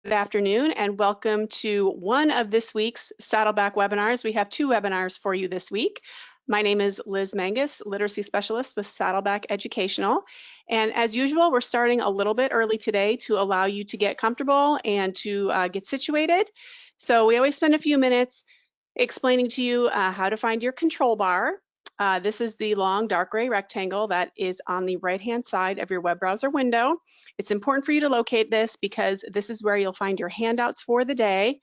Good afternoon and welcome to one of this week's Saddleback webinars. We have two webinars for you this week. My name is Liz Mangus, Literacy Specialist with Saddleback Educational. And as usual, we're starting a little bit early today to allow you to get comfortable and to get situated. So we always spend a few minutes explaining to you how to find your control bar. This is the long dark gray rectangle that is on the right-hand side of your web browser window. It's important for you to locate this because this is where you'll find your handouts for the day,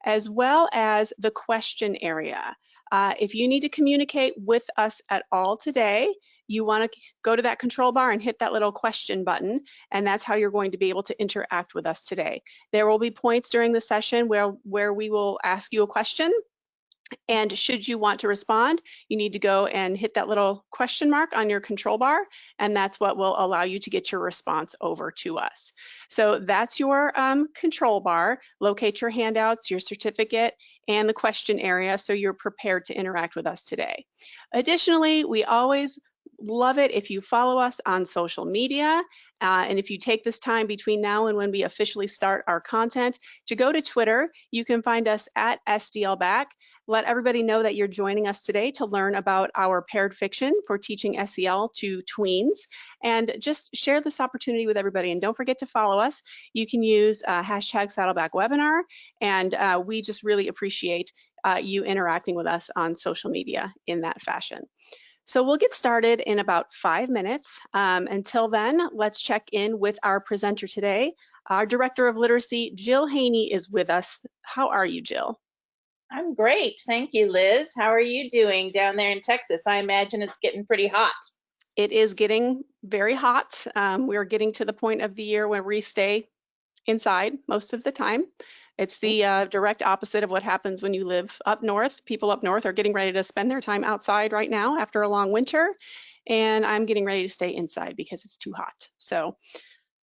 as well as the question area. If you need to communicate with us at all today, you want to go to that control bar and hit that little question button, and that's how you're going to be able to interact with us today. There will be points during the session where we will ask you a question. And should you want to respond, you need to go and hit that little question mark on your control bar, and that's what will allow you to get your response over to us. So that's your control bar. Locate your handouts, your certificate, and the question area so you're prepared to interact with us today. Additionally, we always love it if you follow us on social media, and if you take this time between now and when we officially start our content to go to Twitter. You can find us at SDLback. Let everybody know that you're joining us today to learn about our paired fiction for teaching SEL to tweens, and just share this opportunity with everybody. And don't forget to follow us. You can use hashtag Saddleback Webinar, and we just really appreciate you interacting with us on social media in that fashion. So we'll get started in about 5 minutes. Until then, let's check in with our presenter today. Our Director of Literacy, Jill Haney, is with us. How are you, Jill? I'm great. Thank you, Liz. How are you doing down there in Texas? I imagine it's getting pretty hot. It is getting very hot. We're getting to the point of the year where we stay inside most of the time. It's the direct opposite of what happens when you live up north. People up north are getting ready to spend their time outside right now after a long winter, and I'm getting ready to stay inside because it's too hot. So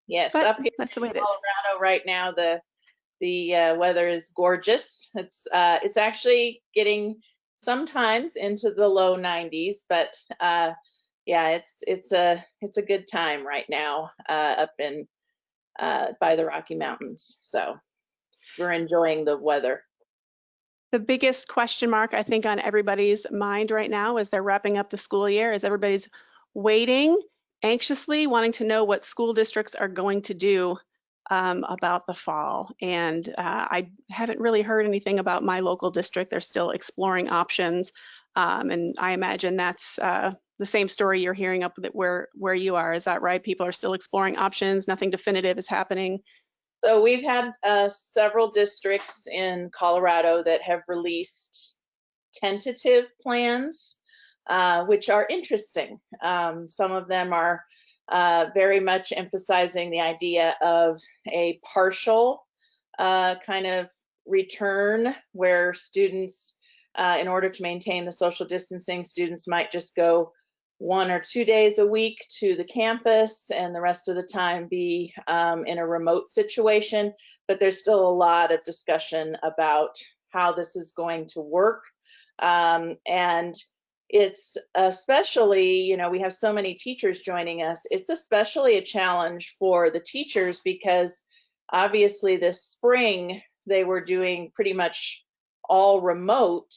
yes, up here that's the way it is. Colorado right now, the weather is gorgeous. It's actually getting sometimes into the low 90s, but yeah, it's a good time right now up in by the Rocky Mountains. So we're enjoying the weather. The biggest question mark, I think, on everybody's mind right now as they're wrapping up the school year is everybody's waiting anxiously, wanting to know what school districts are going to do about the fall. And I haven't really heard anything about my local district. They're still exploring options. And I imagine that's the same story you're hearing up where you are. Is that right? People are still exploring options. Nothing definitive is happening. So we've had several districts in Colorado that have released tentative plans, which are interesting. Some of them are very much emphasizing the idea of a partial kind of return where students, in order to maintain the social distancing, students might just go 1 or 2 days a week to the campus and the rest of the time be in a remote situation. But there's still a lot of discussion about how this is going to work. And it's especially, you know, we have so many teachers joining us. It's especially a challenge for the teachers because obviously this spring they were doing pretty much all remote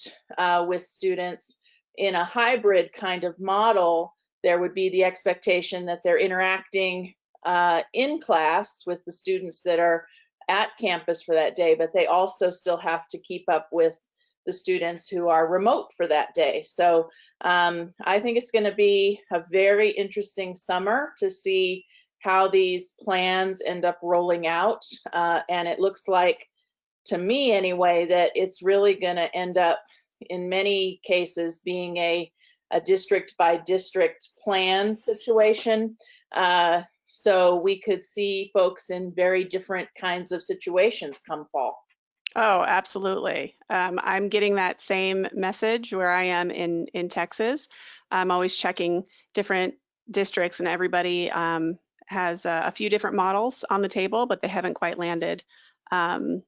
with students. In a hybrid kind of model, there would be the expectation that they're interacting in class with the students that are at campus for that day, but they also still have to keep up with the students who are remote for that day. So I think it's going to be a very interesting summer to see how these plans end up rolling out. And it looks like, to me anyway, that it's really going to end up in many cases being a district by district plan situation. So we could see folks in very different kinds of situations come fall. Oh, absolutely. I'm getting that same message where I am in Texas. I'm always checking different districts, and everybody has a few different models on the table, but they haven't quite landed on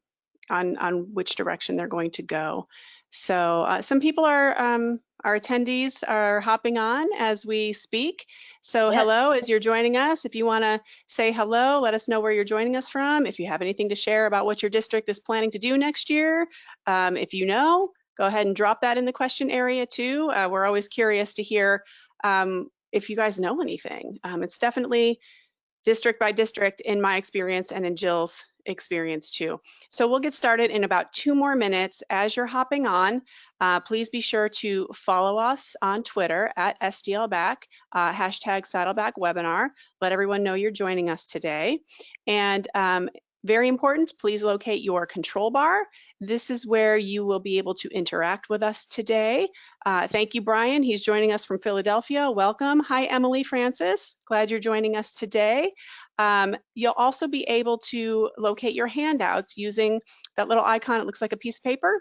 which direction they're going to go. So some people are Our attendees are hopping on as we speak. So Yes. hello, as you're joining us, if you want to say hello, let us know where you're joining us from. If you have anything to share about what your district is planning to do next year, if you know, go ahead and drop that in the question area too. We're always curious to hear if you guys know anything. It's definitely district by district in my experience and in Jill's experience too. So we'll get started in about 2 more minutes. As you're hopping on, please be sure to follow us on Twitter at SDLBack, hashtag Saddleback Webinar. Let everyone know you're joining us today. And very important, please locate your control bar. This is where you will be able to interact with us today. Thank you, Brian. He's joining us from Philadelphia. Welcome. Hi, Emily Francis. Glad you're joining us today. You'll also be able to locate your handouts using that little icon. It looks like a piece of paper.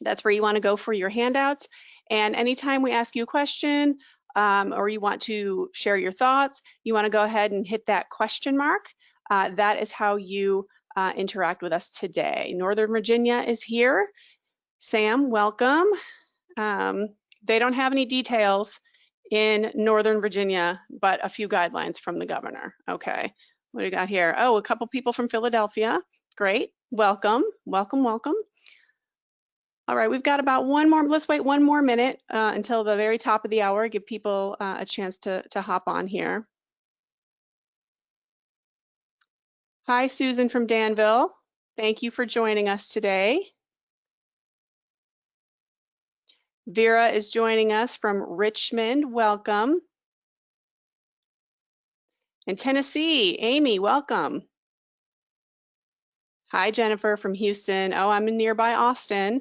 That's where you want to go for your handouts. And anytime we ask you a question or you want to share your thoughts, you want to go ahead and hit that question mark. That is how you interact with us today. Northern Virginia is here. Sam, welcome. They don't have any details in Northern Virginia, but a few guidelines from the governor. Okay, what do we got here? Oh, a couple people from Philadelphia. Great, welcome, welcome, welcome. All right, we've got about one more, let's wait 1 more minute until the very top of the hour, give people a chance to hop on here. Hi, Susan from Danville. Thank you for joining us today. Vera is joining us from Richmond. Welcome. In Tennessee, Amy, welcome. Hi, Jennifer from Houston. Oh, I'm in nearby Austin.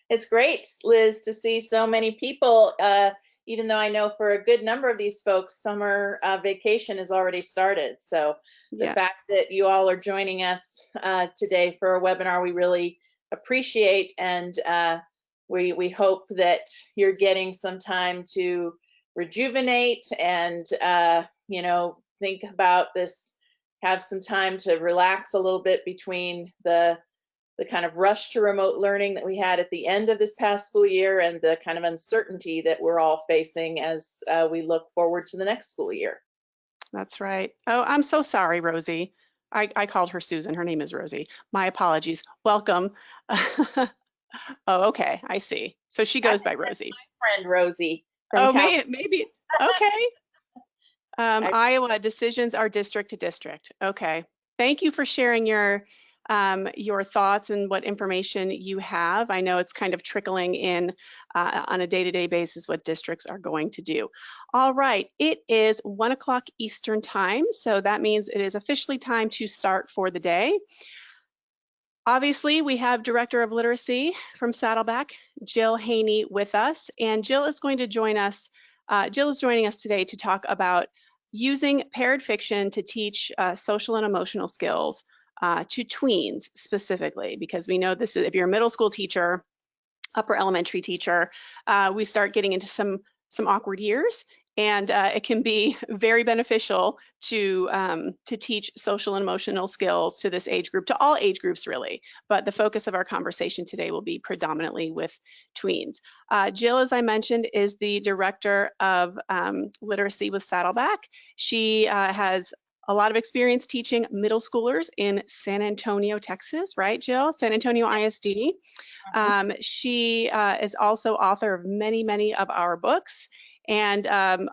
It's great, Liz, to see so many people, even though I know for a good number of these folks, summer vacation has already started. So the fact that you all are joining us today for a webinar, we really appreciate, and we hope that you're getting some time to rejuvenate and, you know, think about this, have some time to relax a little bit between the kind of rush to remote learning that we had at the end of this past school year and the kind of uncertainty that we're all facing as we look forward to the next school year. That's right. Oh, I'm so sorry, Rosie. I called her Susan. Her name is Rosie. My apologies. Welcome. Oh, okay. I see. So she goes by Rosie. My friend Rosie. Oh, maybe. Okay. Iowa decisions are district to district. Okay. Thank you for sharing your thoughts and what information you have. I know it's kind of trickling in on a day-to-day basis what districts are going to do. All right, it is 1 o'clock Eastern time, so that means it is officially time to start for the day. Obviously, we have Director of Literacy from Saddleback, Jill Haney, with us, and Jill is going to join us. Jill is joining us today to talk about using paired fiction to teach social and emotional skills to tweens specifically, because we know this is, if you're a middle school teacher, upper elementary teacher, we start getting into some awkward years, and it can be very beneficial to teach social and emotional skills to this age group, to all age groups really, but the focus of our conversation today will be predominantly with tweens. Jill, as I mentioned, is the Director of Literacy with Saddleback. She has a lot of experience teaching middle schoolers in San Antonio, Texas, right, Jill? San Antonio ISD. She is also author of many of our books, and a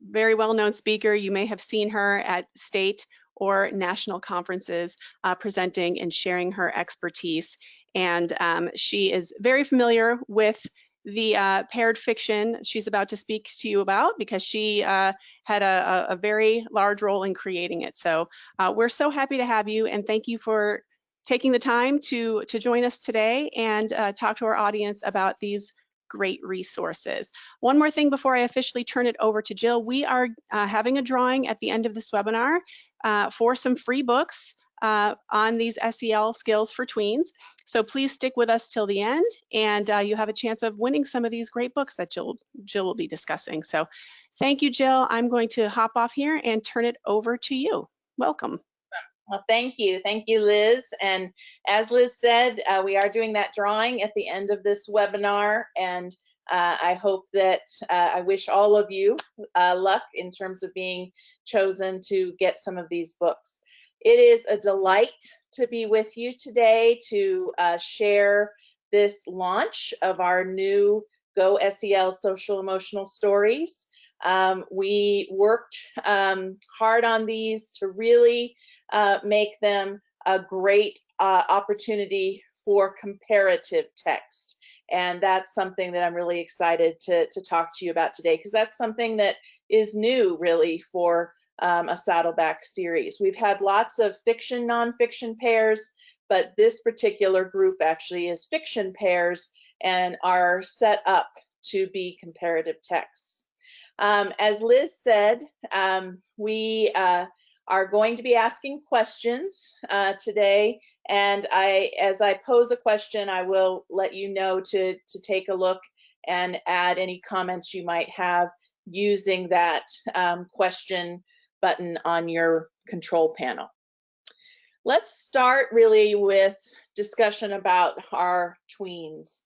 very well-known speaker. You may have seen her at state or national conferences presenting and sharing her expertise. And she is very familiar with the paired fiction she's about to speak to you about, because she had a very large role in creating it. So we're so happy to have you, and thank you for taking the time to join us today and talk to our audience about these great resources. One more thing before I officially turn it over to Jill. We are having a drawing at the end of this webinar for some free books on these SEL skills for tweens. So please stick with us till the end, and you have a chance of winning some of these great books that Jill will be discussing. So thank you, Jill. I'm going to hop off here and turn it over to you. Welcome. Well, thank you. Thank you, Liz. And as Liz said, we are doing that drawing at the end of this webinar. And I hope that I wish all of you luck in terms of being chosen to get some of these books. It is a delight to be with you today to share this launch of our new Go SEL Social Emotional Stories. We worked hard on these to really make them a great opportunity for comparative text. And that's something that I'm really excited to talk to you about today, because that's something that is new really for a Saddleback series. We've had lots of fiction, nonfiction pairs, but this particular group actually is fiction pairs and are set up to be comparative texts. As Liz said, we are going to be asking questions today, and as I pose a question, I will let you know to take a look and add any comments you might have using that question button on your control panel. Let's start really with discussion about our tweens.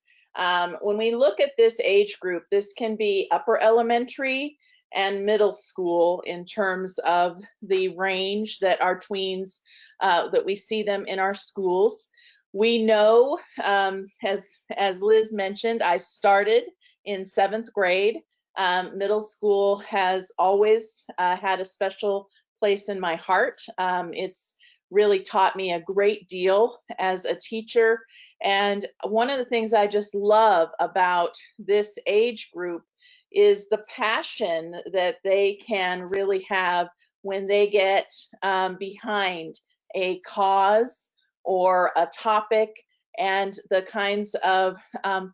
When we look at this age group, this can be upper elementary and middle school in terms of the range that our tweens, that we see them in our schools. We know, as Liz mentioned, I started in 7th grade. Middle school has always had a special place in my heart. It's really taught me a great deal as a teacher. And one of the things I just love about this age group is the passion that they can really have when they get behind a cause or a topic, and the kinds of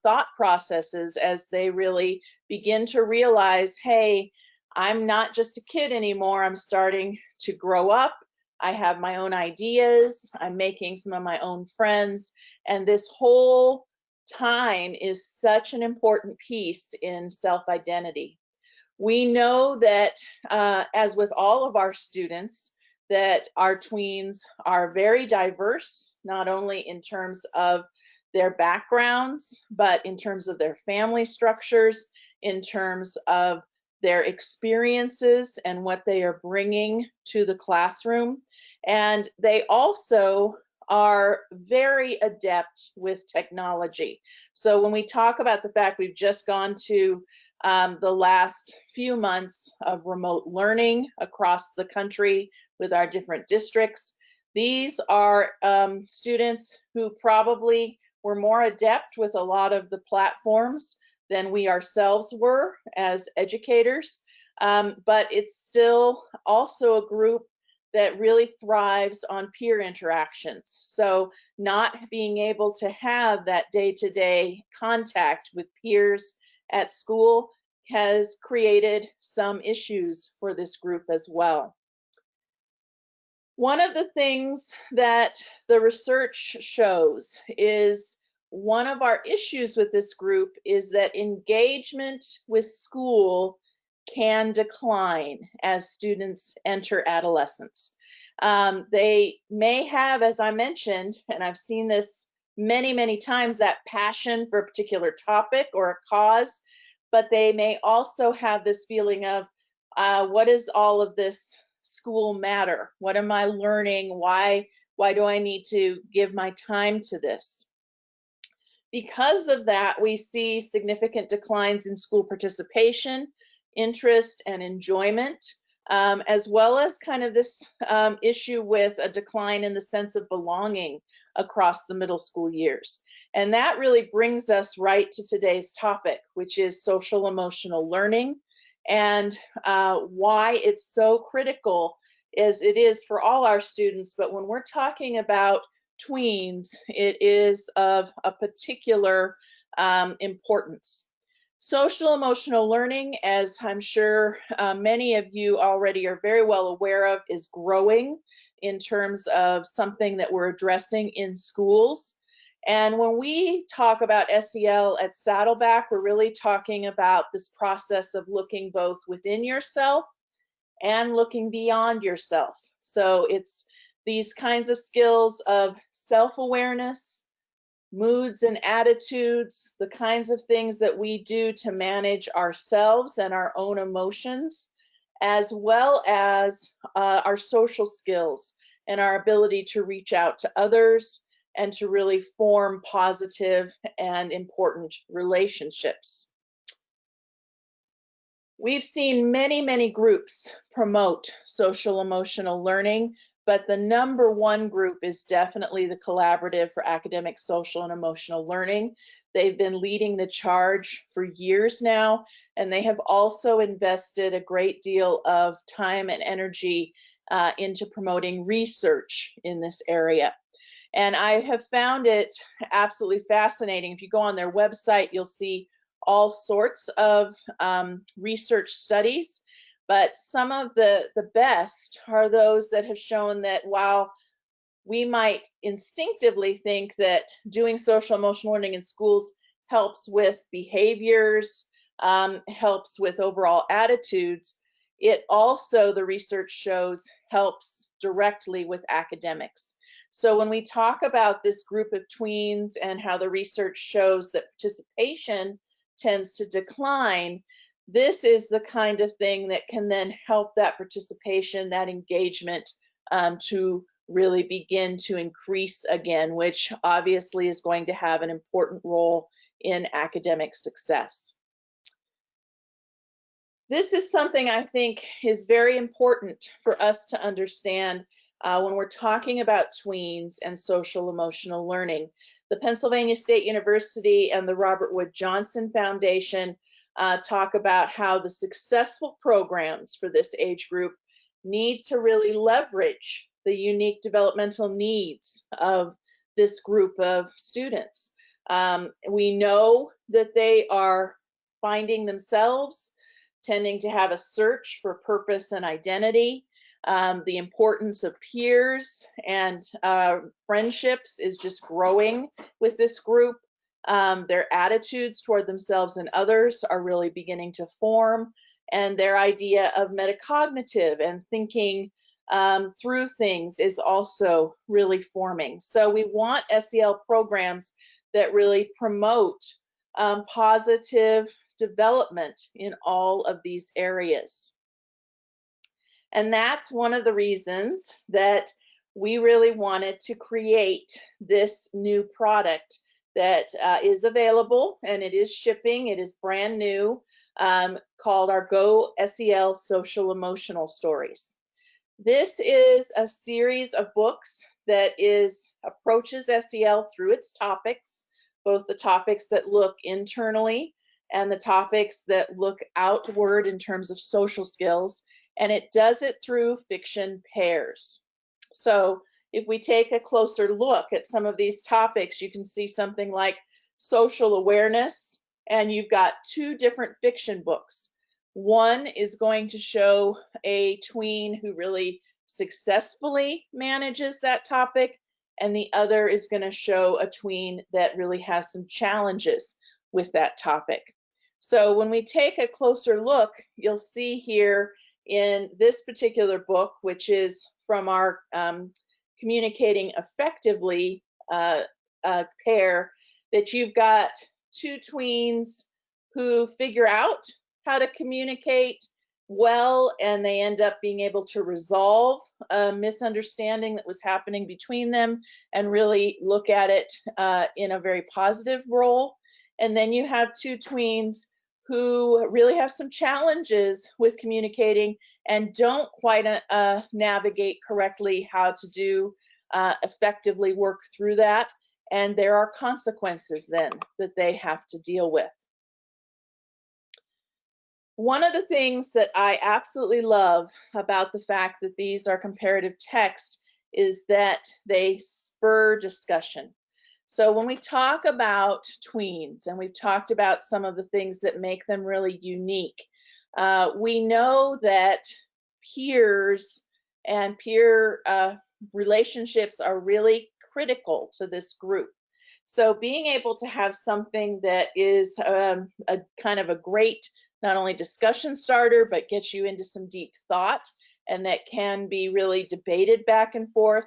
thought processes as they really begin to realize, hey, I'm not just a kid anymore, I'm starting to grow up. I have my own ideas, I'm making some of my own friends, and this whole time is such an important piece in self-identity. We know that, as with all of our students, that our tweens are very diverse, not only in terms of their backgrounds, but in terms of their family structures, in terms of their experiences and what they are bringing to the classroom. And they also are very adept with technology. So when we talk about the fact we've just gone to the last few months of remote learning across the country with our different districts, these are students who probably were more adept with a lot of the platforms than we ourselves were as educators, but it's still also a group that really thrives on peer interactions. So not being able to have that day-to-day contact with peers at school has created some issues for this group as well. One of the things that the research shows is one of our issues with this group is that engagement with school can decline as students enter adolescence. They may have, as I mentioned, and I've seen this many, many times, that passion for a particular topic or a cause, but they may also have this feeling of, what does all of this school matter? What am I learning? Why do I need to give my time to this? Because of that, we see significant declines in school participation, interest, and enjoyment, as well as kind of this issue with a decline in the sense of belonging across the middle school years. And that really brings us right to today's topic, which is social emotional learning, and why it's so critical as it is for all our students. But when we're talking about tweens, it is of a particular importance. Social emotional learning, as I'm sure many of you already are very well aware of, is growing in terms of something that we're addressing in schools. And when we talk about SEL at Saddleback, we're really talking about this process of looking both within yourself and looking beyond yourself. So it's These kinds of skills of self-awareness, moods and attitudes, the kinds of things that we do to manage ourselves and our own emotions, as well as our social skills and our ability to reach out to others and to really form positive and important relationships. We've seen many, many groups promote social emotional learning, but the #1 group is definitely the Collaborative for Academic, Social, and Emotional Learning. They've been leading the charge for years now, and they have also invested a great deal of time and energy into promoting research in this area. And I have found it absolutely fascinating. If you go on their website, you'll see all sorts of research studies, but some of the best are those that have shown that while we might instinctively think that doing social emotional learning in schools helps with behaviors, helps with overall attitudes, it also, the research shows, helps directly with academics. So when we talk about this group of tweens and how the research shows that participation tends to decline, this is the kind of thing that can then help that participation, that engagement, to really begin to increase again, which obviously is going to have an important role in academic success. This is something I think is very important for us to understand when we're talking about tweens and social emotional learning. The Pennsylvania State University and the Robert Wood Johnson Foundation talk about how the successful programs for this age group need to really leverage the unique developmental needs of this group of students. We know that they are finding themselves, tending to have a search for purpose and identity. The importance of peers and friendships is just growing with this group. Their attitudes toward themselves and others are really beginning to form, and their idea of metacognitive and thinking through things is also really forming. So we want SEL programs that really promote positive development in all of these areas. And that's one of the reasons that we really wanted to create this new product that is available, and it is shipping. It is brand new, called our Go SEL Social Emotional Stories. This is a series of books that approaches SEL through its topics, both the topics that look internally and the topics that look outward in terms of social skills, and it does it through fiction pairs. So if we take a closer look at some of these topics, you can see something like social awareness, and you've got 2 different fiction books. One is going to show a tween who really successfully manages that topic, and the other is going to show a tween that really has some challenges with that topic. So when we take a closer look, you'll see here in this particular book, which is from our Communicating Effectively pair, that you've got 2 tweens who figure out how to communicate well, and they end up being able to resolve a misunderstanding that was happening between them and really look at it in a very positive role. And then you have 2 tweens who really have some challenges with communicating and don't quite navigate correctly how to do effectively work through that. And there are consequences then that they have to deal with. One of the things that I absolutely love about the fact that these are comparative text is that they spur discussion. So when we talk about tweens, and we've talked about some of the things that make them really unique, we know that peers and peer relationships are really critical to this group. So being able to have something that is a kind of a great, not only discussion starter, but gets you into some deep thought and that can be really debated back and forth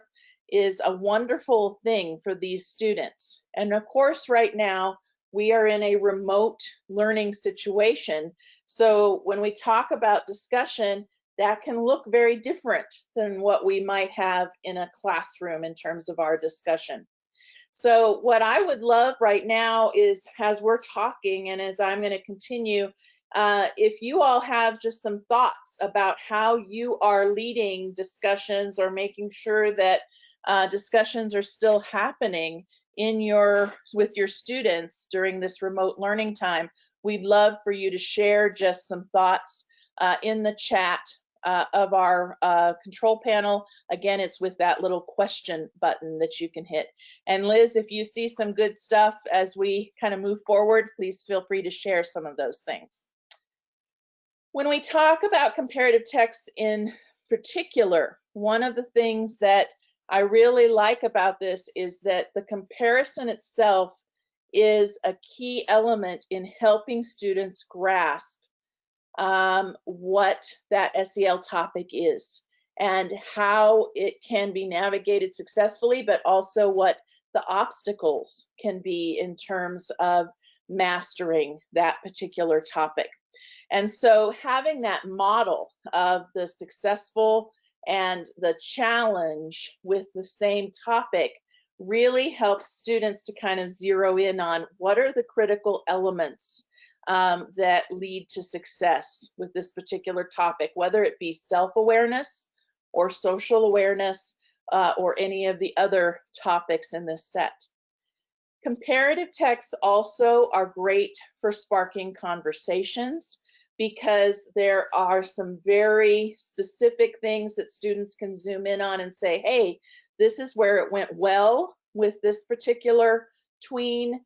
is a wonderful thing for these students. And of course, right now, we are in a remote learning situation. So when we talk about discussion, that can look very different than what we might have in a classroom in terms of our discussion. So what I would love right now is, as we're talking and as I'm going to continue, if you all have just some thoughts about how you are leading discussions or making sure that discussions are still happening with your students during this remote learning time, we'd love for you to share just some thoughts in the chat of our control panel. Again, it's with that little question button that you can hit. And Liz, if you see some good stuff as we kind of move forward, please feel free to share some of those things. When we talk about comparative text in particular, one of the things that I really like about this is that the comparison itself is a key element in helping students grasp what that SEL topic is and how it can be navigated successfully, but also what the obstacles can be in terms of mastering that particular topic. And so having that model of the successful and the challenge with the same topic really helps students to kind of zero in on what are the critical elements that lead to success with this particular topic, whether it be self-awareness or social awareness or any of the other topics in this set. Comparative texts also are great for sparking conversations because there are some very specific things that students can zoom in on and say, hey, this is where it went well with this particular tween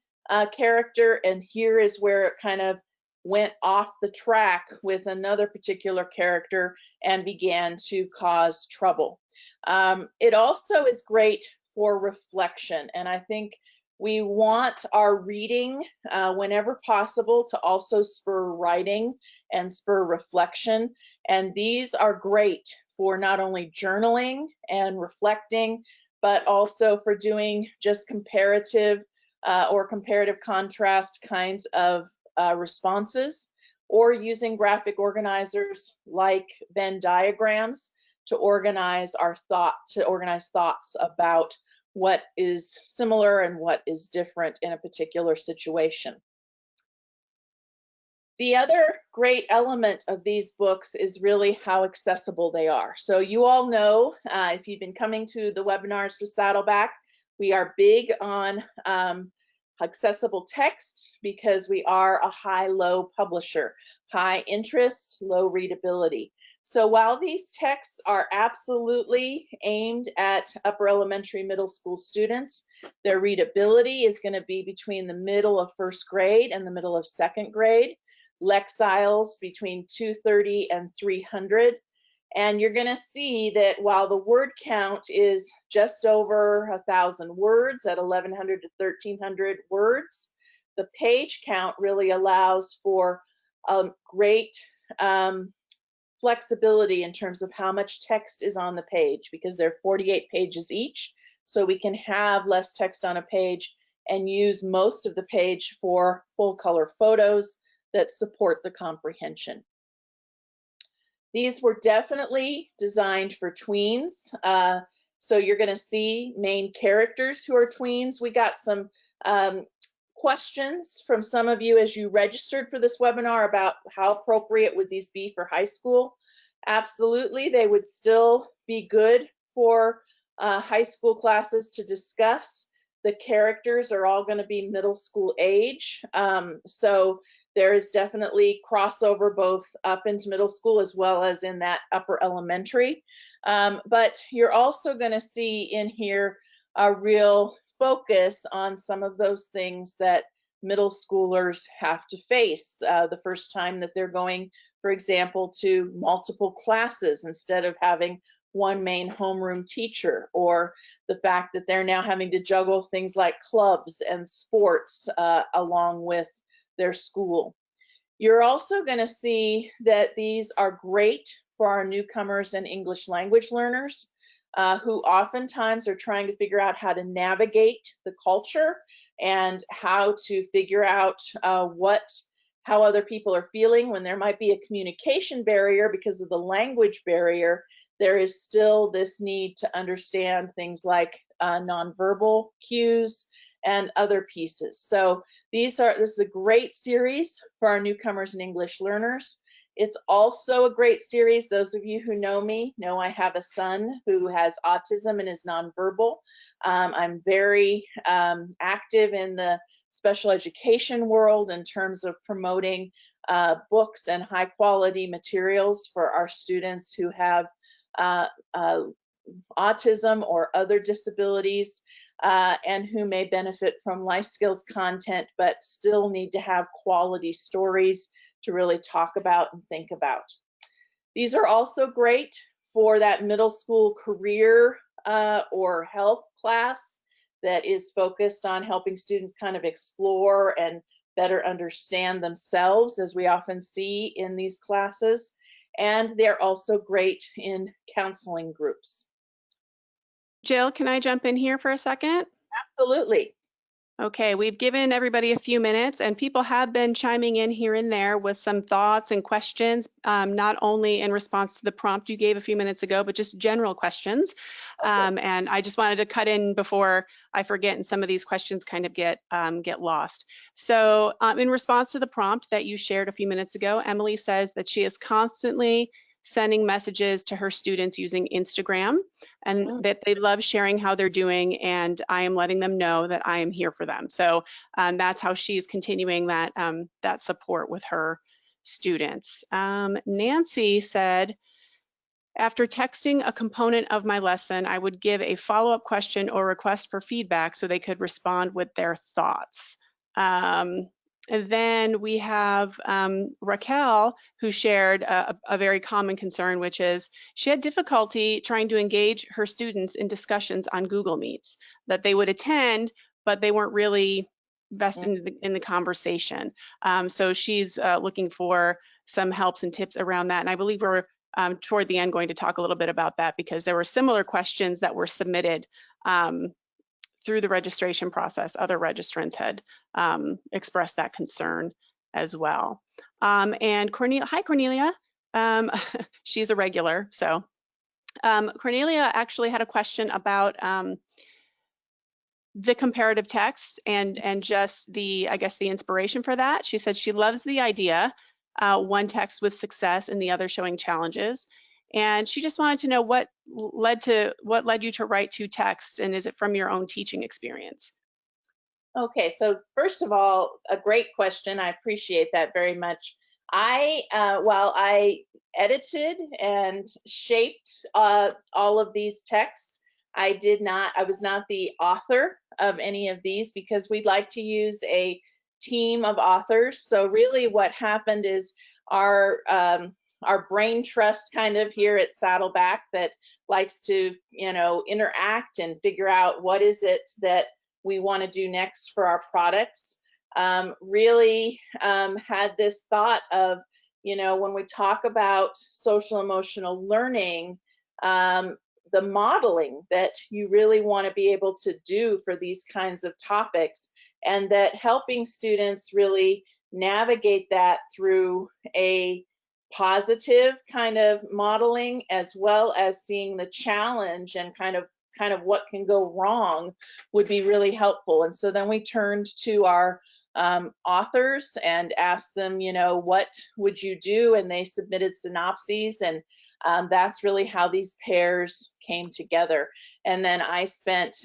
character, and here is where it kind of went off the track with another particular character and began to cause trouble. It also is great for reflection, and I think we want our reading whenever possible to also spur writing and spur reflection, and these are great for not only journaling and reflecting, but also for doing just comparative or comparative contrast kinds of responses, or using graphic organizers like Venn diagrams to organize thoughts about what is similar and what is different in a particular situation. The other great element of these books is really how accessible they are. So you all know, if you've been coming to the webinars for Saddleback, we are big on accessible text because we are a high-low publisher, high interest, low readability. So while these texts are absolutely aimed at upper elementary, middle school students, their readability is going to be between the middle of first grade and the middle of second grade. Lexiles between 230 and 300. And you're going to see that while the word count is just over 1,000 words at 1,100 to 1,300 words, the page count really allows for great flexibility in terms of how much text is on the page, because they're 48 pages each. So we can have less text on a page and use most of the page for full color photos that support the comprehension. These were definitely designed for tweens. So you're going to see main characters who are tweens. We got some questions from some of you as you registered for this webinar about how appropriate would these be for high school. Absolutely, they would still be good for high school classes to discuss. The characters are all going to be middle school age. So there is definitely crossover both up into middle school as well as in that upper elementary. But you're also going to see in here a real focus on some of those things that middle schoolers have to face the first time that they're going, for example, to multiple classes instead of having one main homeroom teacher, or the fact that they're now having to juggle things like clubs and sports along with their school. You're also going to see that these are great for our newcomers and English language learners who oftentimes are trying to figure out how to navigate the culture and how to figure out how other people are feeling. When there might be a communication barrier because of the language barrier, there is still this need to understand things like nonverbal cues and other pieces. So this is a great series for our newcomers and English learners. It's also a great series. Those of you who know me know I have a son who has autism and is nonverbal. I'm very active in the special education world in terms of promoting books and high quality materials for our students who have autism or other disabilities and who may benefit from life skills content but still need to have quality stories to really talk about and think about. These are also great for that middle school career or health class that is focused on helping students kind of explore and better understand themselves, as we often see in these classes. And they're also great in counseling groups. Jill, can I jump in here for a second? Absolutely. Okay, we've given everybody a few minutes and people have been chiming in here and there with some thoughts and questions, not only in response to the prompt you gave a few minutes ago, but just general questions. Okay. And I just wanted to cut in before I forget and some of these questions kind of get lost. So in response to the prompt that you shared a few minutes ago, Emily says that she is constantly sending messages to her students using Instagram and that they love sharing how they're doing, and I am letting them know that I am here for them. So that's how she's continuing that, that support with her students. Nancy said, after texting a component of my lesson, I would give a follow-up question or request for feedback so they could respond with their thoughts. And then we have Raquel, who shared a very common concern, which is she had difficulty trying to engage her students in discussions on Google Meets, that they would attend, but they weren't really vested in the conversation. So she's looking for some helps and tips around that. And I believe we're toward the end going to talk a little bit about that because there were similar questions that were submitted through the registration process. Other registrants had expressed that concern as well. And Cornelia, hi Cornelia, she's a regular. So Cornelia actually had a question about the comparative text and just the, I guess, the inspiration for that. She said she loves the idea, one text with success and the other showing challenges. And she just wanted to know what led you to write two texts, and is it from your own teaching experience? Okay, so first of all, a great question. I appreciate that very much. While I edited and shaped all of these texts, I was not the author of any of these because we'd like to use a team of authors. So really what happened is our brain trust kind of here at Saddleback that likes to, interact and figure out what is it that we want to do next for our products, really had this thought of, when we talk about social emotional learning, the modeling that you really want to be able to do for these kinds of topics, and that helping students really navigate that through a positive kind of modeling, as well as seeing the challenge and kind of what can go wrong, would be really helpful. And so then we turned to our authors and asked them, what would you do? And they submitted synopses, and that's really how these pairs came together. And then I spent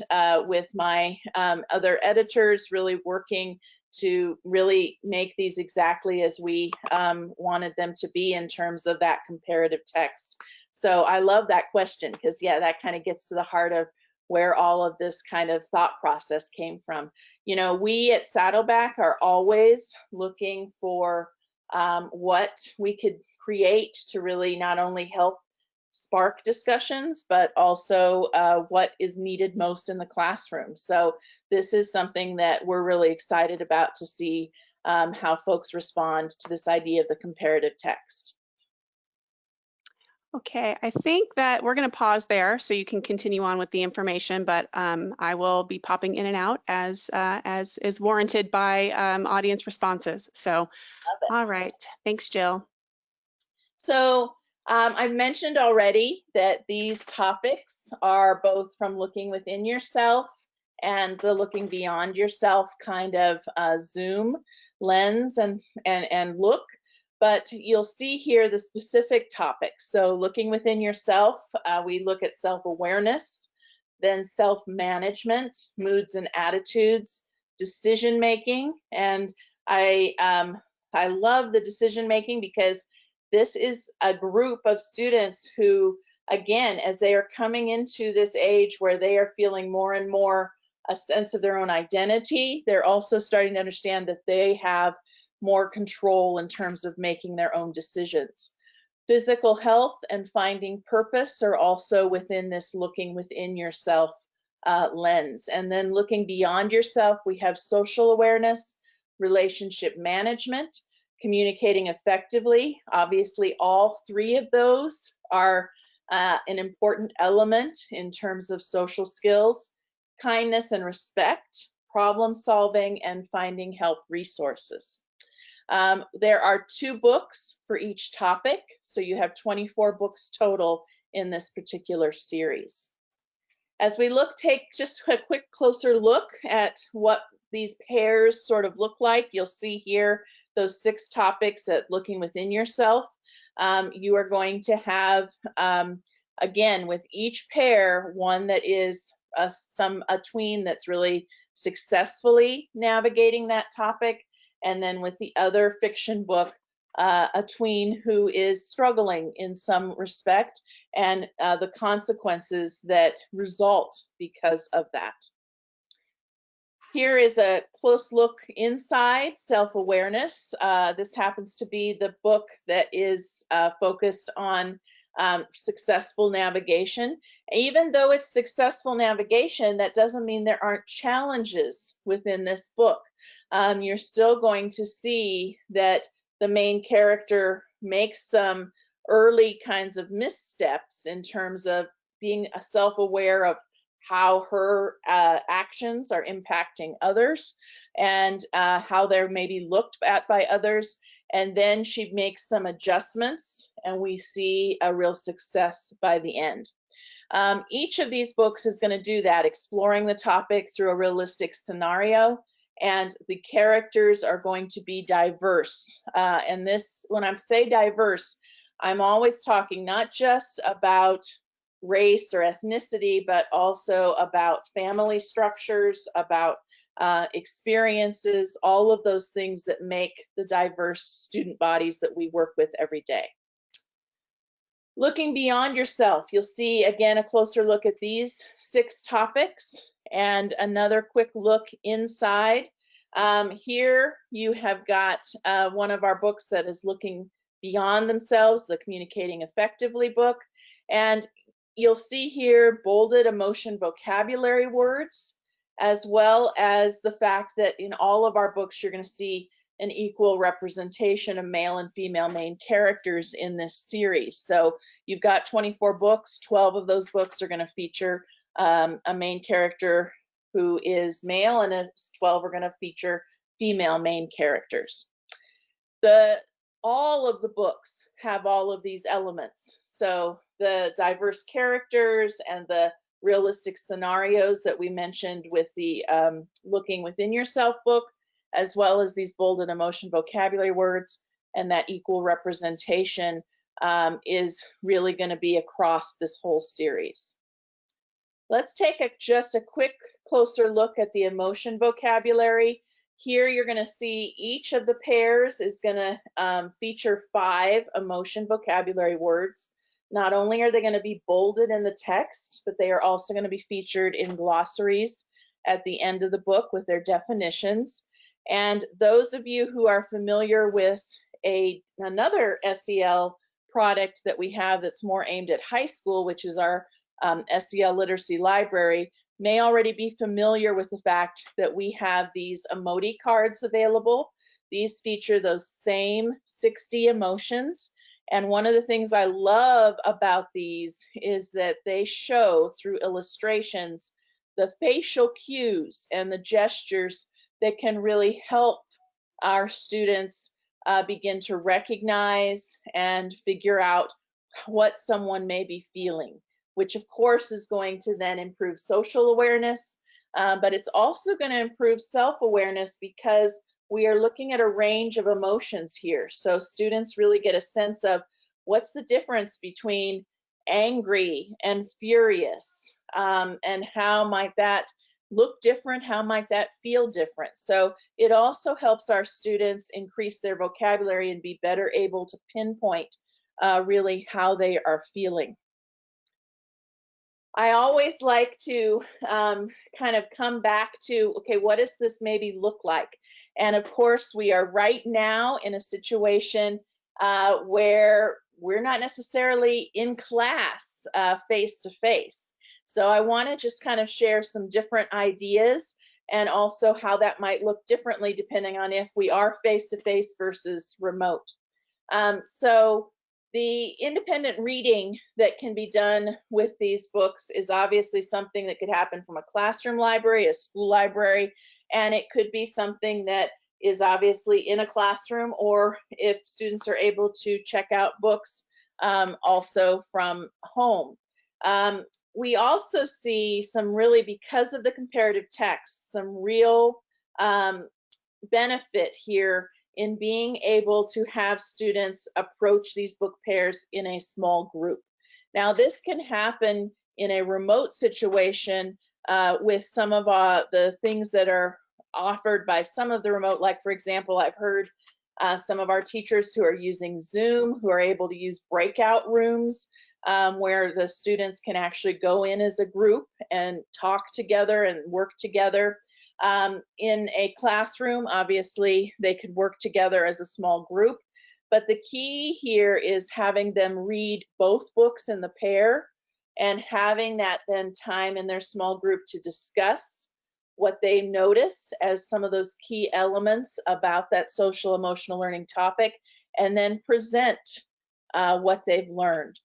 with my other editors really working to really make these exactly as we wanted them to be in terms of that comparative text. So I love that question because, yeah, that kind of gets to the heart of where all of this kind of thought process came from. We at Saddleback are always looking for what we could create to really not only help spark discussions, but also what is needed most in the classroom. So this is something that we're really excited about to see how folks respond to this idea of the comparative text. Okay, I think that we're going to pause there so you can continue on with the information, but I will be popping in and out as is warranted by audience responses. So, Love all it. right. Thanks, Jill. So I've mentioned already that these topics are both from looking within yourself and the looking beyond yourself kind of zoom lens and look. But you'll see here the specific topics. So looking within yourself, we look at self-awareness, then self-management, moods and attitudes, decision making, and I love the decision making because this is a group of students who, again, as they are coming into this age where they are feeling more and more a sense of their own identity, they're also starting to understand that they have more control in terms of making their own decisions. Physical health and finding purpose are also within this looking within yourself lens. And then looking beyond yourself, we have social awareness, relationship management, communicating effectively. Obviously, all three of those are an important element in terms of social skills, kindness and respect, problem solving, and finding help resources. There are 2 books for each topic, so you have 24 books total in this particular series. As we take just a quick closer look at what these pairs sort of look like, you'll see here those 6 topics at looking within yourself. You are going to have, again, with each pair, one that is a tween that's really successfully navigating that topic, and then with the other fiction book, a tween who is struggling in some respect, and the consequences that result because of that. Here is a close look inside self-awareness. This happens to be the book that is focused on successful navigation. Even though it's successful navigation, that doesn't mean there aren't challenges within this book. You're still going to see that the main character makes some early kinds of missteps in terms of being self-aware of how her actions are impacting others and how they're maybe looked at by others. And then she makes some adjustments and we see a real success by the end. Each of these books is going to do that, exploring the topic through a realistic scenario, and the characters are going to be diverse. And this, when I say diverse, I'm always talking not just about race or ethnicity, but also about family structures, about experiences, all of those things that make the diverse student bodies that we work with every day. Looking beyond yourself, you'll see again a closer look at these 6 topics and another quick look inside. Here you have got one of our books that is looking beyond themselves, the Communicating Effectively book. And you'll see here bolded emotion vocabulary words, as well as the fact that in all of our books, you're going to see an equal representation of male and female main characters in this series. So you've got 24 books, 12 of those books are going to feature a main character who is male, and 12 are going to feature female main characters. All of the books have all of these elements. So the diverse characters and the realistic scenarios that we mentioned with the Looking Within Yourself book, as well as these bolded emotion vocabulary words, and that equal representation is really going to be across this whole series. Let's take just a quick closer look at the emotion vocabulary. Here you're going to see each of the pairs is going to feature 5 emotion vocabulary words. Not only are they going to be bolded in the text, but they are also going to be featured in glossaries at the end of the book with their definitions. And those of you who are familiar with another SEL product that we have that's more aimed at high school, which is our SEL Literacy Library, may already be familiar with the fact that we have these emoji cards available. These feature those same 60 emotions, And one of the things I love about these is that they show through illustrations the facial cues and the gestures that can really help our students begin to recognize and figure out what someone may be feeling, which of course is going to then improve social awareness, but it's also going to improve self-awareness because we are looking at a range of emotions here. So students really get a sense of what's the difference between angry and furious, and how might that look different, how might that feel different. So it also helps our students increase their vocabulary and be better able to pinpoint really how they are feeling. I always like to kind of come back to, okay, what does this maybe look like? And of course, we are right now in a situation where we're not necessarily in class face to face. So I want to just kind of share some different ideas and also how that might look differently depending on if we are face to face versus remote. So the independent reading that can be done with these books is obviously something that could happen from a classroom library, a school library, and it could be something that is obviously in a classroom, or if students are able to check out books also from home. We also see some really, because of the comparative text, some real benefit here in being able to have students approach these book pairs in a small group. Now, this can happen in a remote situation with some of the things that are offered by some of the remote, like for example, I've heard some of our teachers who are using Zoom, who are able to use breakout rooms where the students can actually go in as a group and talk together and work together. In a classroom, obviously, they could work together as a small group, but the key here is having them read both books in the pair and having that then time in their small group to discuss what they notice as some of those key elements about that social emotional learning topic, and then present what they've learned.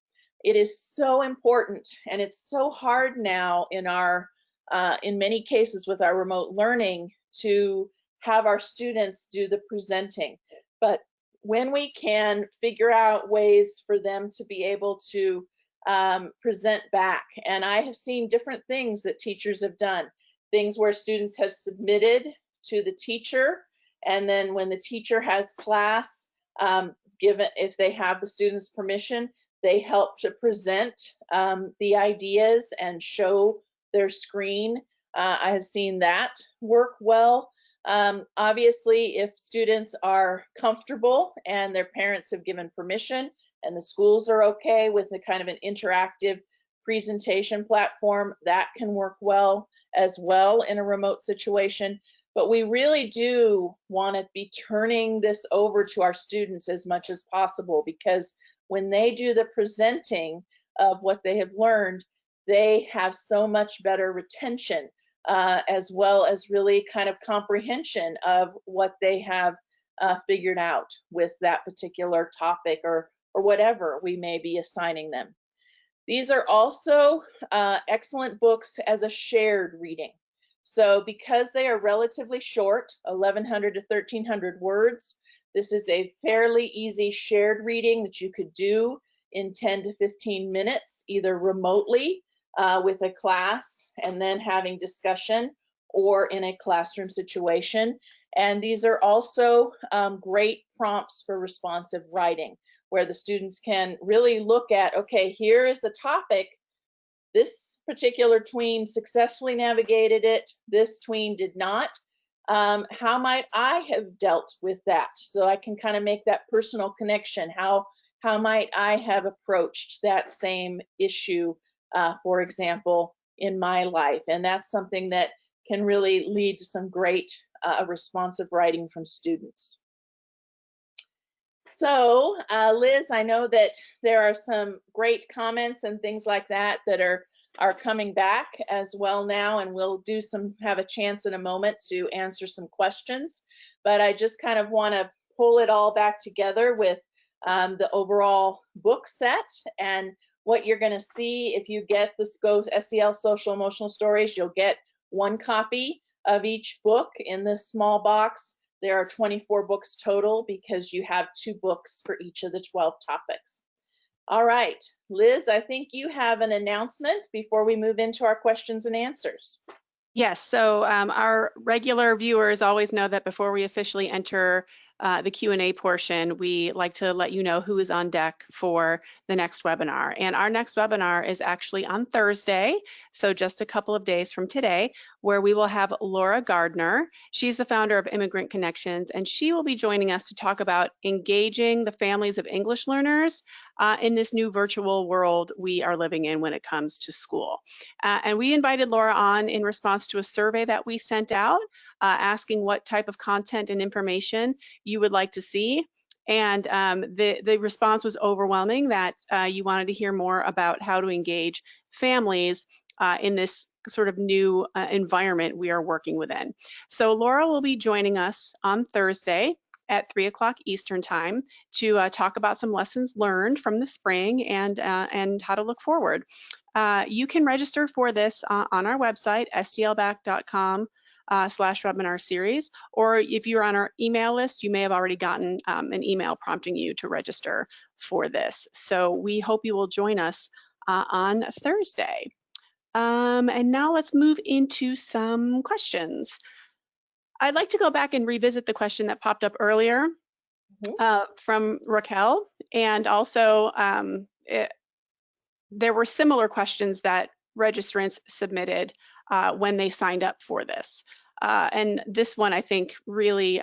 It is so important, and it's so hard now in many cases with our remote learning to have our students do the presenting. But when we can figure out ways for them to be able to present back, and I have seen different things that teachers have done, things where students have submitted to the teacher, and then when the teacher has class, given if they have the students' permission, they help to present the ideas and show their screen. I have seen that work well. Obviously, if students are comfortable and their parents have given permission and the schools are okay with a kind of an interactive presentation platform, that can work well as well in a remote situation. But we really do want to be turning this over to our students as much as possible, because when they do the presenting of what they have learned, they have so much better retention as well as really kind of comprehension of what they have figured out with that particular topic or whatever we may be assigning them. These are also excellent books as a shared reading. So because they are relatively short, 1,100 to 1,300 words, this is a fairly easy shared reading that you could do in 10 to 15 minutes, either remotely with a class and then having discussion, or in a classroom situation. And these are also great prompts for responsive writing, where the students can really look at, okay, here is the topic. This particular tween successfully navigated it. This tween did not. How might I have dealt with that? So I can kind of make that personal connection. How might I have approached that same issue, for example, in my life? And that's something that can really lead to some great responsive writing from students. So, Liz, I know that there are some great comments and things like that that are coming back as well now, and we'll have a chance in a moment to answer some questions. But I just kind of want to pull it all back together with the overall book set. And what you're going to see if you get this SEL Social Emotional Stories, you'll get one copy of each book in this small box. There are 24 books total because you have 2 books for each of the 12 topics. All right, Liz, I think you have an announcement before we move into our questions and answers. Yes, so our regular viewers always know that before we officially enter the Q&A portion, we like to let you know who is on deck for the next webinar. And our next webinar is actually on Thursday, so just a couple of days from today, where we will have Laura Gardner. She's the founder of Immigrant Connections, and she will be joining us to talk about engaging the families of English learners in this new virtual world we are living in when it comes to school. And we invited Laura on in response to a survey that we sent out asking what type of content and information you would like to see. And the response was overwhelming that you wanted to hear more about how to engage families in this sort of new environment we are working within. So Laura will be joining us on Thursday at 3 o'clock Eastern time to talk about some lessons learned from the spring and how to look forward. You can register for this on our website, stlback.com/webinar series, or if you're on our email list, you may have already gotten an email prompting you to register for this. So we hope you will join us on Thursday. And now let's move into some questions. I'd like to go back and revisit the question that popped up earlier from Raquel, and also there were similar questions that registrants submitted when they signed up for this. And this one, I think, really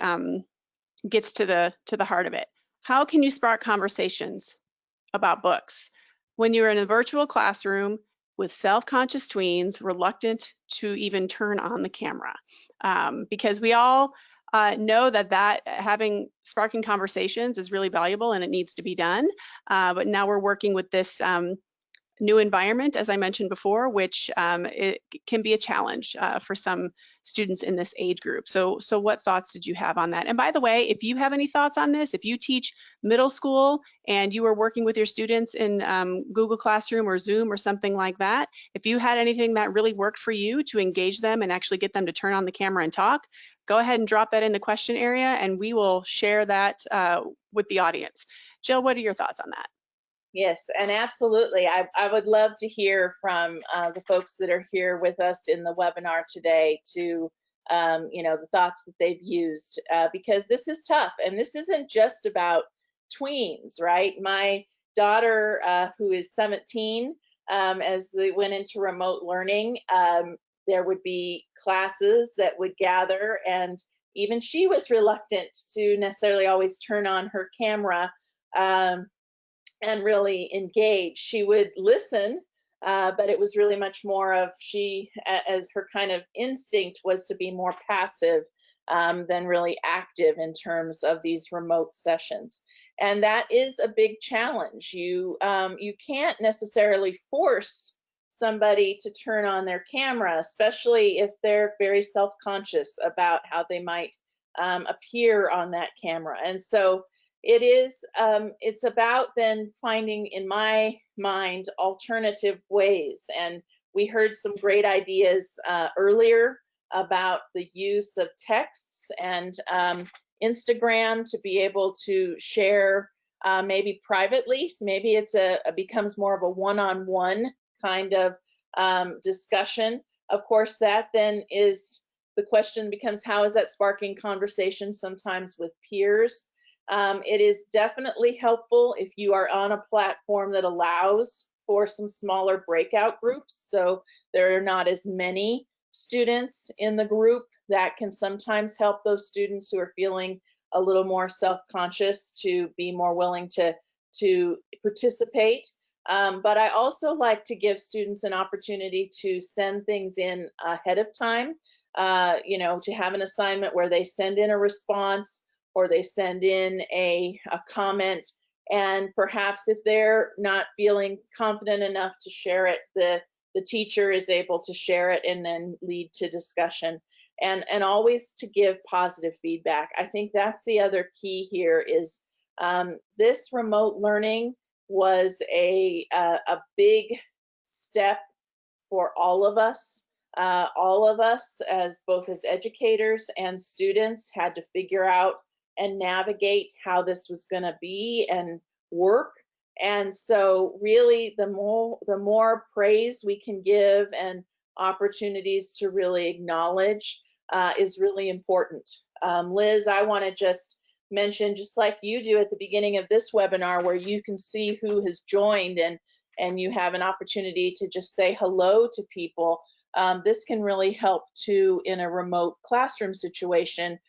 gets to the heart of it. How can you spark conversations about books when you're in a virtual classroom with self-conscious tweens reluctant to even turn on the camera? Because we all know that sparking conversations is really valuable and it needs to be done. But now we're working with this new environment, as I mentioned before, which it can be a challenge for some students in this age group. So what thoughts did you have on that? And by the way, if you have any thoughts on this, if you teach middle school and you are working with your students in Google Classroom or Zoom or something like that, if you had anything that really worked for you to engage them and actually get them to turn on the camera and talk, go ahead and drop that in the question area and we will share that with the audience. Jill, what are your thoughts on that? Yes, and absolutely. I would love to hear from the folks that are here with us in the webinar today to, the thoughts that they've used, because this is tough. And this isn't just about tweens, right? My daughter, who is 17, as they went into remote learning, there would be classes that would gather, and even she was reluctant to necessarily always turn on her camera and really engage. She would listen, but it was really much more of as her kind of instinct was to be more passive than really active in terms of these remote sessions. And that is a big challenge. You can't necessarily force somebody to turn on their camera, especially if they're very self-conscious about how they might appear on that camera. And so it's about then finding, in my mind, alternative ways. And we heard some great ideas earlier about the use of texts and Instagram to be able to share maybe privately. So maybe it becomes more of a one-on-one kind of discussion. Of course, that then the question becomes, how is that sparking conversation sometimes with peers? It is definitely helpful if you are on a platform that allows for some smaller breakout groups, so there are not as many students in the group. That can sometimes help those students who are feeling a little more self-conscious to be more willing to participate. But I also like to give students an opportunity to send things in ahead of time, to have an assignment where they send in a response or they send in a comment, and perhaps if they're not feeling confident enough to share it, the teacher is able to share it and then lead to discussion, and always to give positive feedback. I think that's the other key here, is This remote learning was a big step for all of us. All of us, as both as educators and students, had to figure out and navigate how this was going to be and work. And so really the more praise we can give and opportunities to really acknowledge is really important. Liz, I want to just mention, just like you do at the beginning of this webinar, where you can see who has joined and you have an opportunity to just say hello to people. This can really help too in a remote classroom situation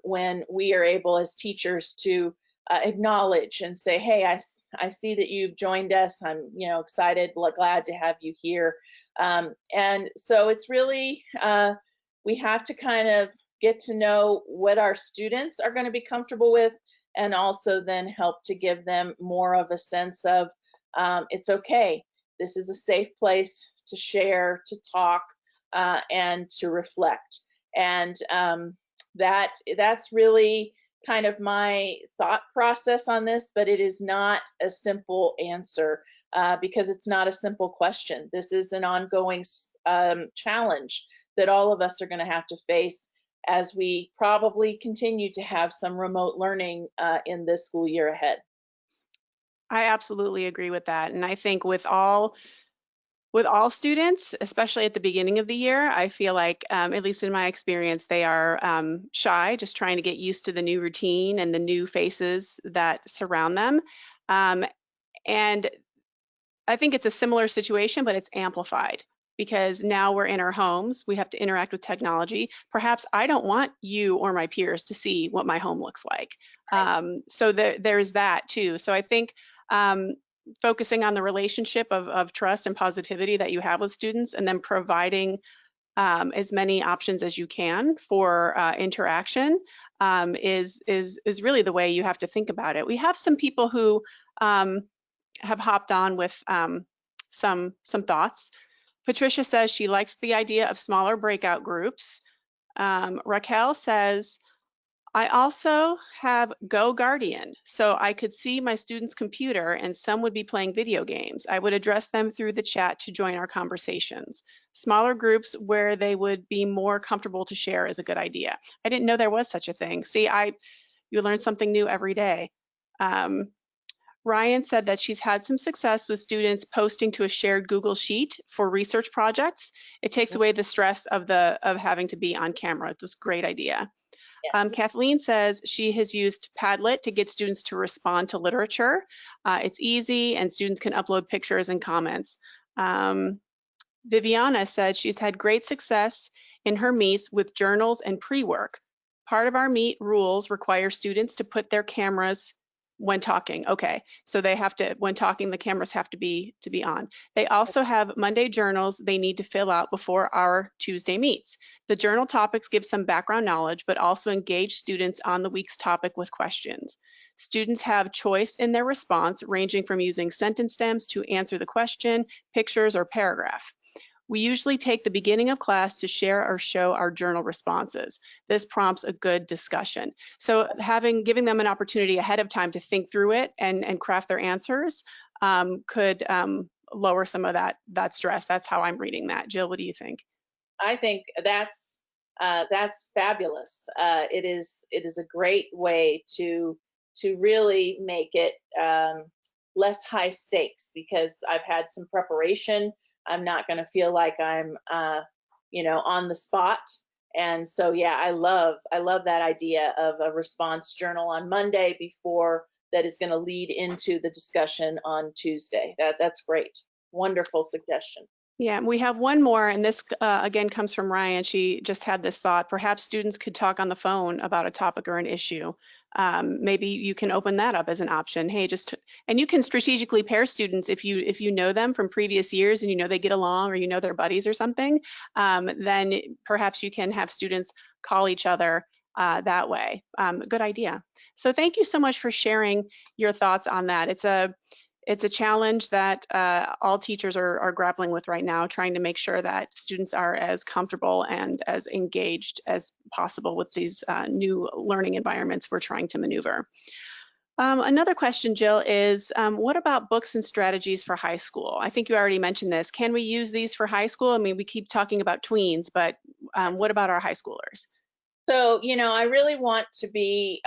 when we are able as teachers to acknowledge and say, hey, I see that you've joined us. I'm excited, glad to have you here. And so it's really, we have to kind of get to know what our students are going to be comfortable with, and also then help to give them more of a sense of it's okay. This is a safe place to share, to talk, and to reflect. And that's really kind of my thought process on this, but it is not a simple answer because it's not a simple question. This is an ongoing challenge that all of us are going to have to face as we probably continue to have some remote learning in this school year ahead. I absolutely agree with that. And I think with all students, especially at the beginning of the year, I feel like, at least in my experience, they are shy, just trying to get used to the new routine and the new faces that surround them. And I think it's a similar situation, but it's amplified because now we're in our homes. We have to interact with technology. Perhaps I don't want you or my peers to see what my home looks like. Right. So there's that too. So I think focusing on the relationship of trust and positivity that you have with students, and then providing as many options as you can for interaction is really the way you have to think about it. We have some people who have hopped on with some thoughts. Patricia says she likes the idea of smaller breakout groups. Raquel says, I also have Go Guardian, so I could see my students' computer and some would be playing video games. I would address them through the chat to join our conversations. Smaller groups where they would be more comfortable to share is a good idea. I didn't know there was such a thing. See, you learn something new every day. Ryan said that she's had some success with students posting to a shared Google Sheet for research projects. It takes away the stress of having to be on camera. It's a great idea. Yes. Kathleen says she has used Padlet to get students to respond to literature. It's easy and students can upload pictures and comments. Viviana said she's had great success in her meets with journals and pre-work. Part of our meet rules require students to put their cameras when talking. Okay, so they have to, when talking, the cameras have to be on. They also have Monday journals they need to fill out before our Tuesday meets. The journal topics give some background knowledge, but also engage students on the week's topic with questions. Students have choice in their response, ranging from using sentence stems to answer the question, pictures, or paragraph. We usually take the beginning of class to share or show our journal responses. This prompts a good discussion. So giving them an opportunity ahead of time to think through it and craft their answers could lower some of that stress. That's how I'm reading that. Jill, what do you think? I think that's fabulous. It is a great way to really make it less high stakes, because I've had some preparation. I'm not going to feel like I'm, on the spot. And so, yeah, I love that idea of a response journal on Monday before that is going to lead into the discussion on Tuesday. That's great. Wonderful suggestion. Yeah, we have one more, and this again comes from Ryan. She just had this thought: perhaps students could talk on the phone about a topic or an issue. Maybe you can open that up as an option. Hey, and you can strategically pair students if you know them from previous years and you know they get along, or you know they're buddies or something. Then perhaps you can have students call each other that way. Good idea. So thank you so much for sharing your thoughts on that. It's a challenge that all teachers are grappling with right now, trying to make sure that students are as comfortable and as engaged as possible with these new learning environments we're trying to maneuver. Another question, Jill, is what about books and strategies for high school? I think you already mentioned this. Can we use these for high school? I mean, we keep talking about tweens, but what about our high schoolers? So, I really want to be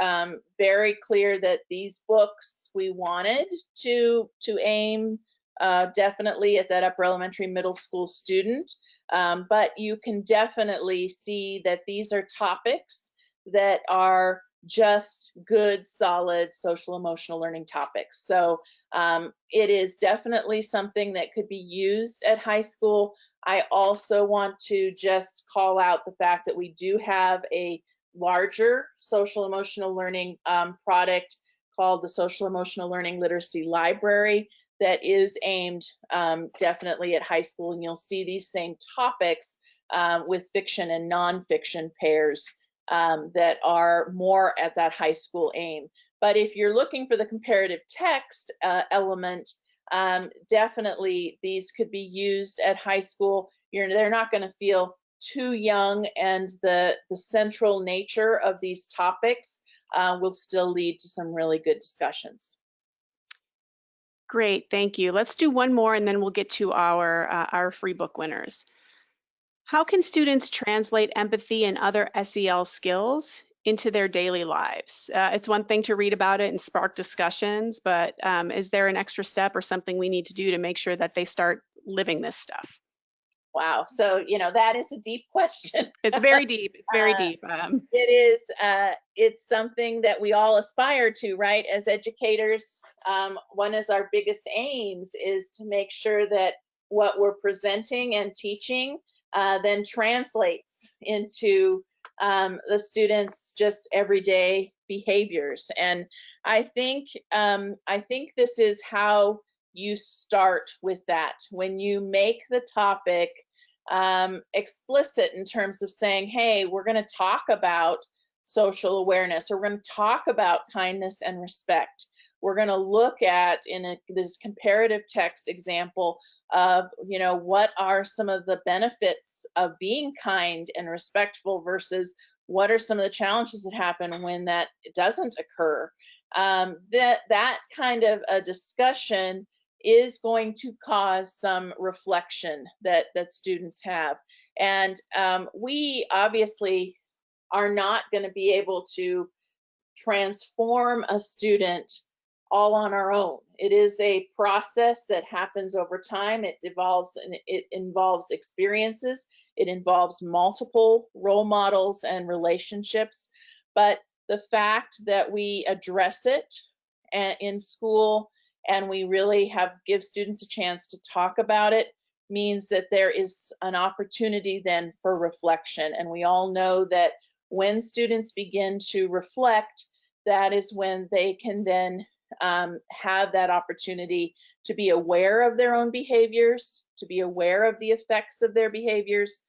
very clear that these books we wanted to aim definitely at that upper elementary, middle school student, but you can definitely see that these are topics that are just good, solid social emotional learning topics. So it is definitely something that could be used at high school. I also want to just call out the fact that we do have a larger social emotional learning product called the Social Emotional Learning Literacy Library that is aimed definitely at high school, and you'll see these same topics with fiction and nonfiction pairs that are more at that high school aim. But if you're looking for the comparative text element, definitely these could be used at high school. They're not going to feel too young, and the central nature of these topics will still lead to some really good discussions. Great, thank you. Let's do one more and then we'll get to our free book winners. How can students translate empathy and other SEL skills into their daily lives? It's one thing to read about it and spark discussions, but is there an extra step or something we need to do to make sure that they start living this stuff? Wow, so that is a deep question. It's very deep. It's very deep. It is. It's something that we all aspire to, right? As educators, one of our biggest aims is to make sure that what we're presenting and teaching then translates into the students' just everyday behaviors. And I think this is how you start with that. When you make the topic explicit in terms of saying, hey, we're going to talk about social awareness, or we're going to talk about kindness and respect. We're going to look at this comparative text example of, what are some of the benefits of being kind and respectful versus what are some of the challenges that happen when that doesn't occur. That kind of a discussion is going to cause some reflection that students have. And we obviously are not going to be able to transform a student all on our own. It is a process that happens over time. It involves experiences. It involves multiple role models and relationships. But the fact that we address it in school and we really give students a chance to talk about it means that there is an opportunity then for reflection. And we all know that when students begin to reflect, that is when they can then have that opportunity to be aware of their own behaviors, to be aware of the effects of their behaviors,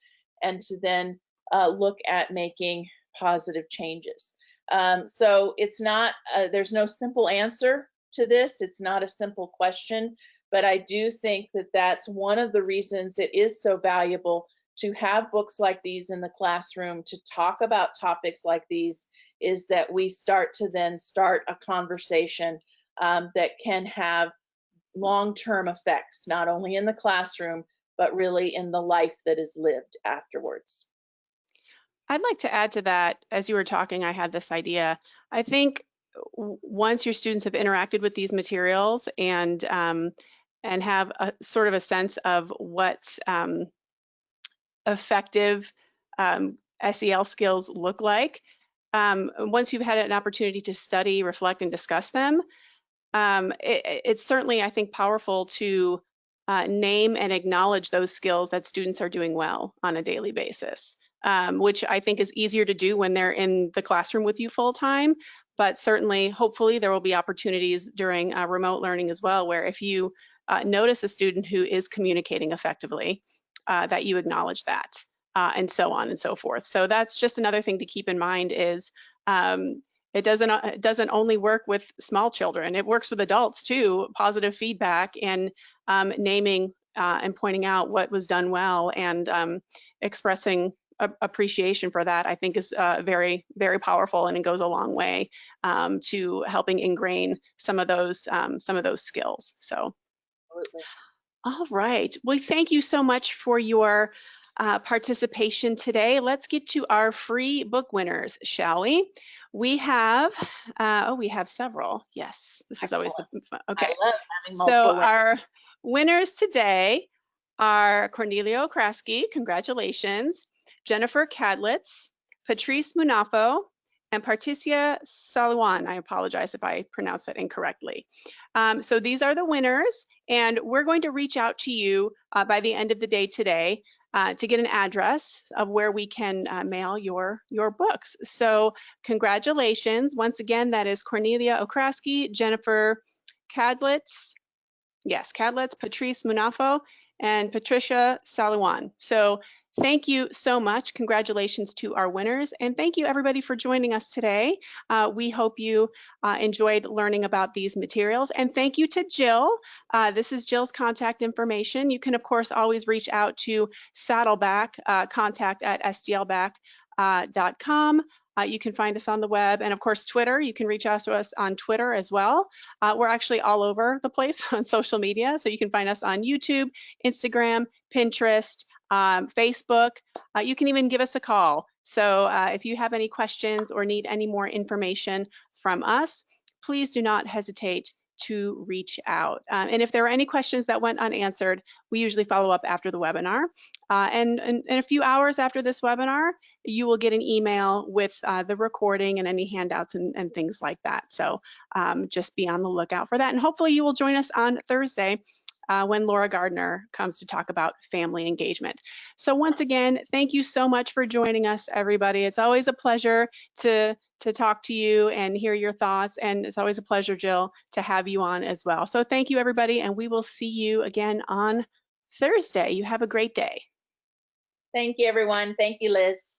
and to then look at making positive changes. So it's not, there's no simple answer to this. It's not a simple question, but I do think that that's one of the reasons it is so valuable to have books like these in the classroom to talk about topics like these, is that we start a conversation that can have long-term effects, not only in the classroom, but really in the life that is lived afterwards. I'd like to add to that. As you were talking, I had this idea. I think once your students have interacted with these materials and have a sort of a sense of what effective SEL skills look like, once you've had an opportunity to study, reflect, and discuss them, it's certainly, I think, powerful to name and acknowledge those skills that students are doing well on a daily basis, which I think is easier to do when they're in the classroom with you full time. But certainly, hopefully, there will be opportunities during remote learning as well, where if you notice a student who is communicating effectively, that you acknowledge that, and so on and so forth. So that's just another thing to keep in mind is it doesn't only work with small children. It works with adults too. Positive feedback and naming and pointing out what was done well and expressing appreciation for that, I think is very, very powerful, and it goes a long way to helping ingrain some of those skills. So. Absolutely. All right. Well, thank you so much for your participation today. Let's get to our free book winners, shall we? We have, we have several. Yes, this is always the fun. Okay. I love having So multiple winners. our winners today are Cornelia Okraski, congratulations, Jennifer Cadlitz, Patrice Munafo, and Particia Salawan. I apologize if I pronounced that incorrectly. So these are the winners, and we're going to reach out to you by the end of the day today to get an address of where we can mail your books. So congratulations. Once again, that is Cornelia Okraski, Jennifer Cadlitz, yes, Cadlitz, Patrice Munafo, and Patricia Salawan. So thank you so much. Congratulations to our winners. And thank you everybody for joining us today. We hope you enjoyed learning about these materials. And thank you to Jill. This is Jill's contact information. You can of course always reach out to Saddleback, contact@sdlback.com. You can find us on the web, and of course Twitter. You can reach out to us on Twitter as well. We're actually all over the place on social media, so you can find us on YouTube, Instagram, Pinterest, Facebook. You can even give us a call. So if you have any questions or need any more information from us, please do not hesitate to reach out. And if there are any questions that went unanswered, we usually follow up after the webinar. And in a few hours after this webinar, you will get an email with the recording and any handouts and things like that. So just be on the lookout for that. And hopefully you will join us on Thursday when Laura Gardner comes to talk about family engagement. So once again, thank you so much for joining us, everybody. It's always a pleasure to talk to you and hear your thoughts. And it's always a pleasure, Jill, to have you on as well. So thank you, everybody. And we will see you again on Thursday. You have a great day. Thank you, everyone. Thank you, Liz.